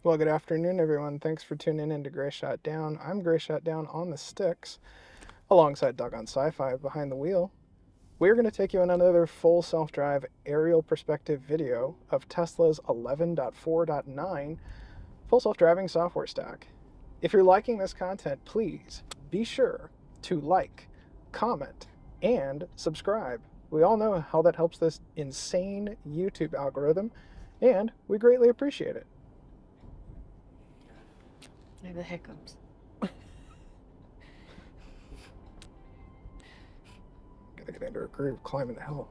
Well, good afternoon, everyone. Thanks for tuning in to Gray Shot Down. I'm Gray Shot Down on the sticks, alongside Doggone Sci-Fi behind the wheel. We're going to take you on another full self-drive aerial perspective video of Tesla's 11.4.9 full self-driving software stack. If you're liking this content, please be sure to like, comment, and subscribe. We all know how that helps this insane YouTube algorithm, and we greatly appreciate it. I have the hiccups. Gotta get into a groove climbing the hill.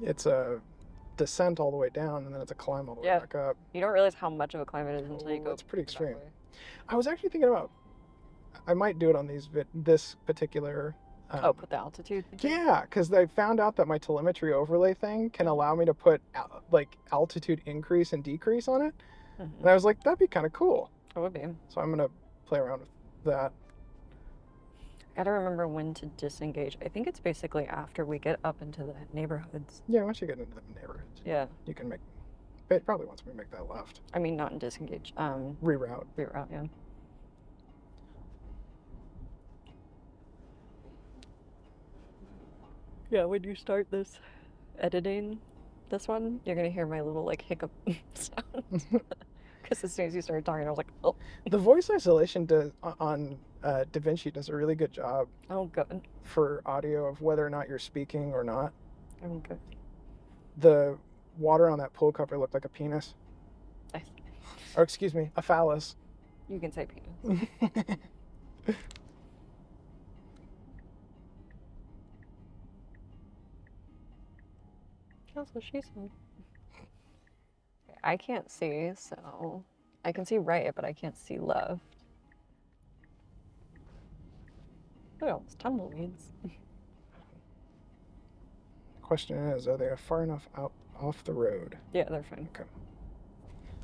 It's a descent all the way down, and then it's a climb all the way back up. You don't realize how much of a climb it is until you go. It's pretty extreme. I was actually thinking about, I might do it on this particular. Put the altitude. Yeah, because they found out that my telemetry overlay thing can allow me to put like altitude increase and decrease on it, and I was like, that'd be kind of cool. It would be. So I'm gonna play around with that. Gotta remember when to disengage. I think it's basically after we get up into the neighborhoods. Yeah, once you get into the neighborhoods. Yeah. You can make. It probably wants me to make that left. I mean, not in disengage. Reroute. Reroute, yeah. Yeah, when you start this editing, this one, you're gonna hear my little like hiccup sound. Because as soon as you started talking, I was like, oh. The voice isolation on DaVinci does a really good job. Oh, good. For audio of whether or not you're speaking or not. Oh, good. The water on that pool cover looked like a penis. Nice. Or excuse me, a phallus. You can say penis. That's what she said. I can't see, so I can see right, but I can't see left. Look at all those tumbleweeds. The question is, are they far enough out off the road? Yeah, they're fine. Okay.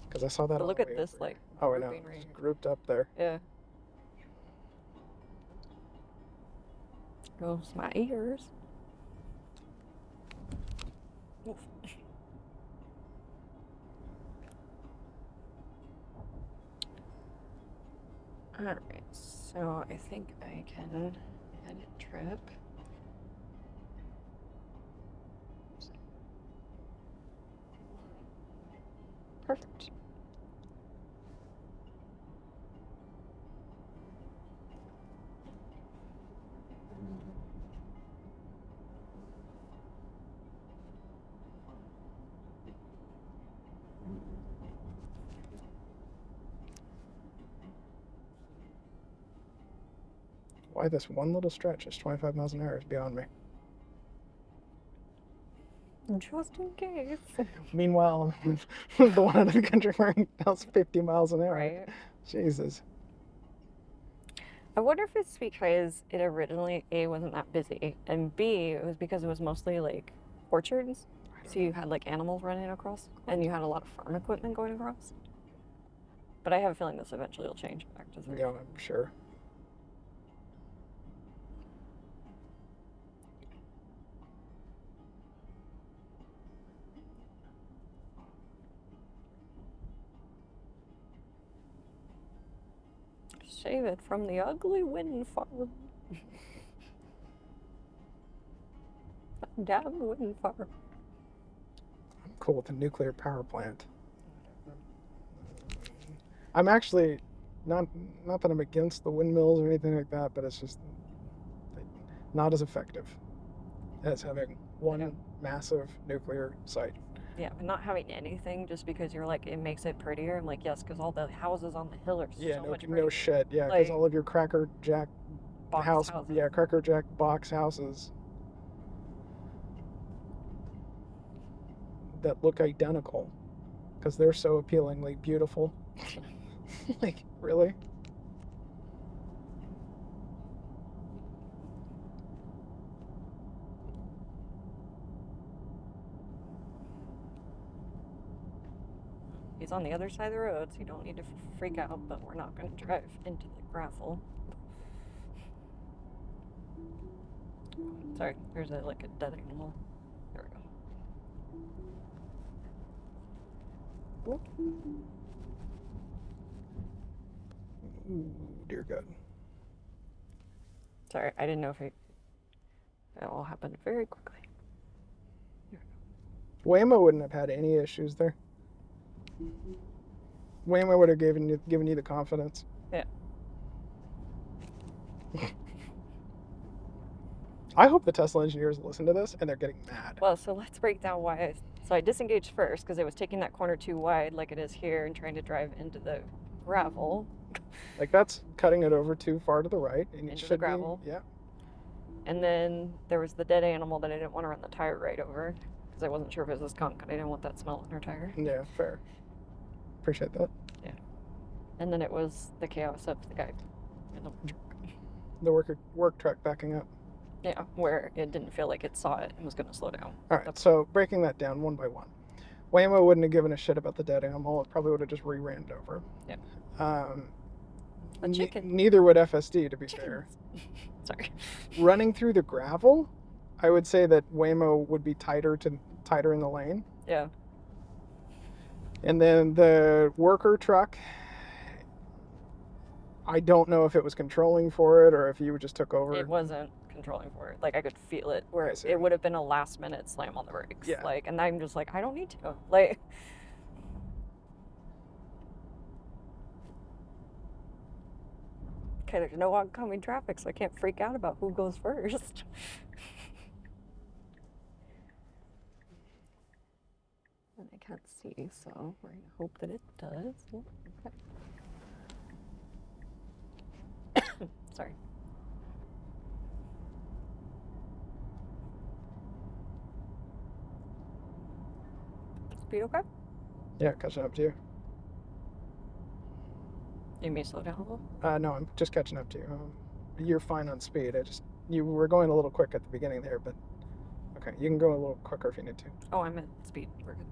Because I saw that. But look at this, like. Oh, I know. It's grouped up there. Yeah. Goes my ears. Oof. Alright, so I think I can edit trip. Perfect. Why this one little stretch is 25 miles an hour is beyond me. Just in case. Meanwhile, the one out of the country where it goes 50 miles an hour. Right. Jesus. I wonder if it's because it originally, A, wasn't that busy, and B, it was because it was mostly like orchards. So you had like animals running across, and you had a lot of farm equipment going across. But I have a feeling this eventually will change back to 3. Yeah, I'm sure. Save it from the ugly wind farm. Damn wind farm. I'm cool with the nuclear power plant. I'm actually not that I'm against the windmills or anything like that, but it's just not as effective as having one massive nuclear site. Yeah, but not having anything just because you're like, it makes it prettier. I'm like, yes, because all the houses on the hill are so much prettier. No shit. Yeah, because all of your Cracker Jack houses. Yeah, Cracker Jack box houses that look identical because they're so appealingly beautiful. Like, really? He's on the other side of the road, so you don't need to freak out, but we're not going to drive into the gravel. Sorry, there's like a dead animal. There we go. Ooh, dear God. Sorry, I didn't know if it all happened very quickly. Waymo wouldn't have had any issues there. Waymo would have given you the confidence. Yeah. I hope the Tesla engineers listen to this and they're getting mad. Well, so let's break down why. So I disengaged first because it was taking that corner too wide, like it is here, and trying to drive into the gravel. Like that's cutting it over too far to the right, and it Into the should gravel. be. Yeah. And then there was the dead animal that I didn't want to run the tire right over because I wasn't sure if it was a skunk and I didn't want that smell in her tire. Yeah, fair. Appreciate that. Yeah. And then it was the chaos of the guy in the truck. The work truck backing up. Yeah, where it didn't feel like it saw it and was going to slow down. All right, so breaking that down one by one. Waymo wouldn't have given a shit about the dead animal. It probably would have just re-ran it over. Yeah. A chicken. Neither would FSD, to be fair. Sorry. Running through the gravel, I would say that Waymo would be tighter in the lane. Yeah. And then the worker truck, I don't know if it was controlling for it or if you just took over. It wasn't controlling for it. Like I could feel it where I see. it would have been a last minute slam on the brakes. Yeah. Like, and I'm just like, I don't need to. Like, okay, there's no oncoming traffic, so I can't freak out about who goes first. And I can't see, so we're gonna hope that it does. Oh, okay. Sorry. Speed okay? Yeah, catching up to you. You may slow down a little? No, I'm just catching up to you. You're fine on speed. You were going a little quick at the beginning there, but okay, you can go a little quicker if you need to. Oh, I'm at speed. We're good.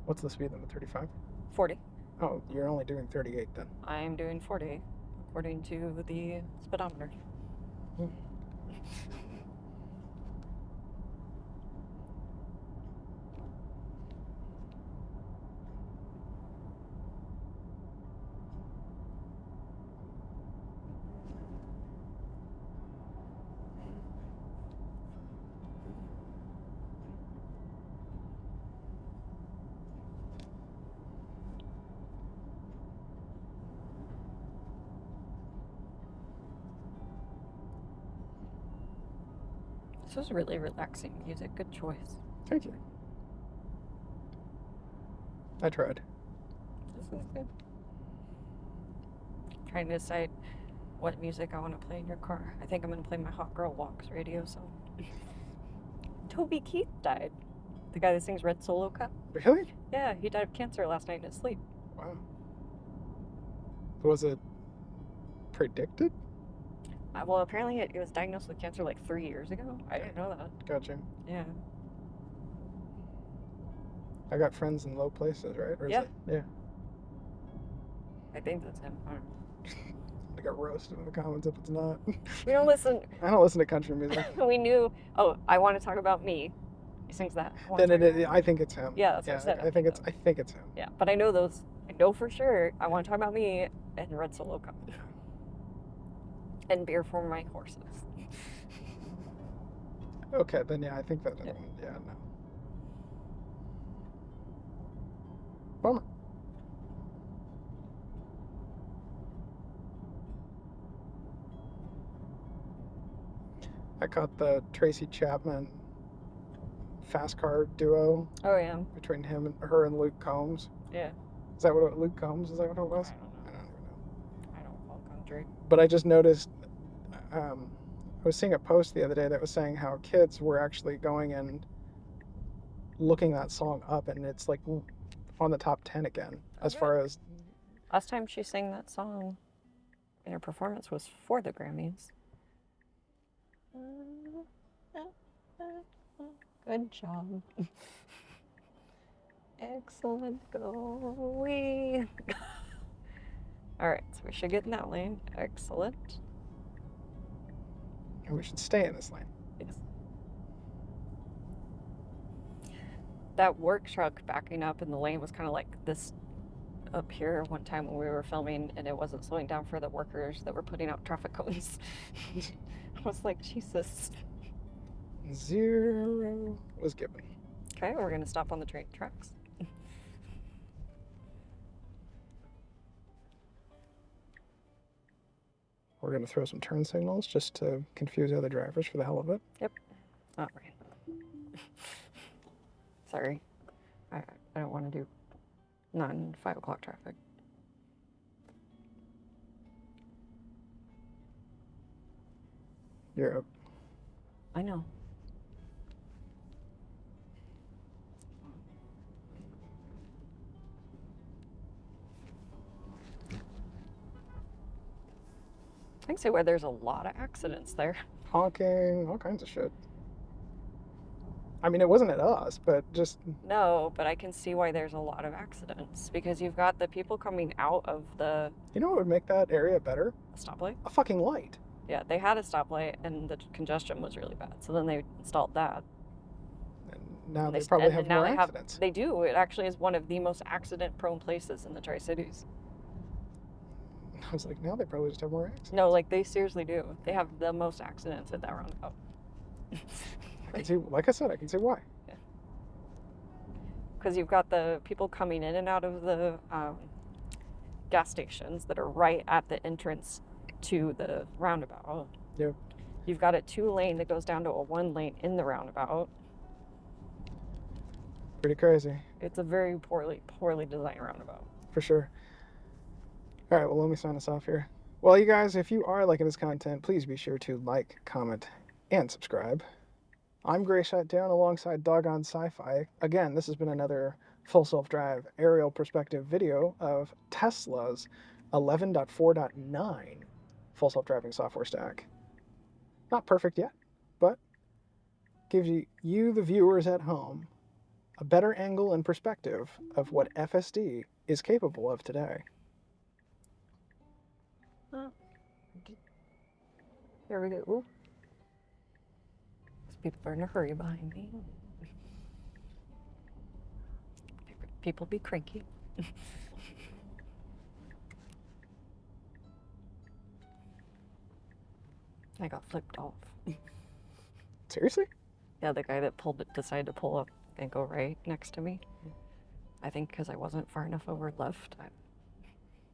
What's the speed limit? 35? 40. Oh, you're only doing 38 then. I'm doing 40, according to the speedometer. This was really relaxing music. Good choice. Thank you. I tried. This is good. Trying to decide what music I want to play in your car. I think I'm going to play my Hot Girl Walks radio song. Toby Keith died. The guy that sings Red Solo Cup. Really? Yeah, he died of cancer last night in his sleep. Wow. Was it predicted? Well, apparently it was diagnosed with cancer like 3 years ago. I didn't know that. Gotcha. Yeah. I got friends in low places, right? Or is Yeah. it- yeah. I think that's him. I don't know. I got roasted in the comments if it's not. We don't listen. I don't listen to country music. We knew. Oh, I want to talk about me. He sings that. Then I think it's him. Yeah, that's what I said. I think it's him. Yeah, but I know those. I know for sure. I want to talk about me and Red Solo Cup. And beer for my horses. Okay, then yeah, I think that. Yeah. Yeah, no. Bummer. I caught the Tracy Chapman fast car duo Oh yeah. between her and Luke Combs. Yeah. Is that what Luke Combs? Is that what it was? I don't know. I don't even know. I don't follow country. But I just noticed. I was seeing a post the other day that was saying how kids were actually going and looking that song up, and it's like on the top 10 again as Okay. far as. Last time she sang that song in her performance was for the Grammys. Good job. Excellent. Go we. All right, so we should get in that lane. Excellent. And we should stay in this lane. Yes. That work truck backing up in the lane was kind of like this up here one time when we were filming, and it wasn't slowing down for the workers that were putting out traffic cones. I was like, Jesus. 0 was given. Okay, we're going to stop on the train tracks. We're going to throw some turn signals just to confuse other drivers for the hell of it. Yep. All right. Sorry. I don't want to do non-5 o'clock traffic. You're up. I know. I can see why there's a lot of accidents there. Honking, all kinds of shit. I mean, it wasn't at us, but just... No, but I can see why there's a lot of accidents. Because you've got the people coming out of the... You know what would make that area better? stoplight? A fucking light. Yeah, they had a stoplight and the congestion was really bad. So then they installed that. And now they probably have more they accidents. They do. It actually is one of the most accident-prone places in the Tri-Cities. I was like, now they probably just have more accidents. No, like they seriously do. They have the most accidents at that roundabout. I can see, like I said, I can see why. Because you've got the people coming in and out of the gas stations that are right at the entrance to the roundabout. Yeah. You've got a 2-lane that goes down to a 1-lane in the roundabout. Pretty crazy. It's a very poorly designed roundabout. For sure. All right, well, let me sign us off here. Well, you guys, if you are liking this content, please be sure to like, comment, and subscribe. I'm Gray Shot Down alongside Doggone Sci-Fi. Again, this has been another full self-drive aerial perspective video of Tesla's 11.4.9 full self-driving software stack. Not perfect yet, but gives you, the viewers at home, a better angle and perspective of what FSD is capable of today. Here we go. Ooh. People are in a hurry behind me. People be cranky. I got flipped off. Seriously? Yeah, the guy that decided to pull up and go right next to me. I think because I wasn't far enough over left.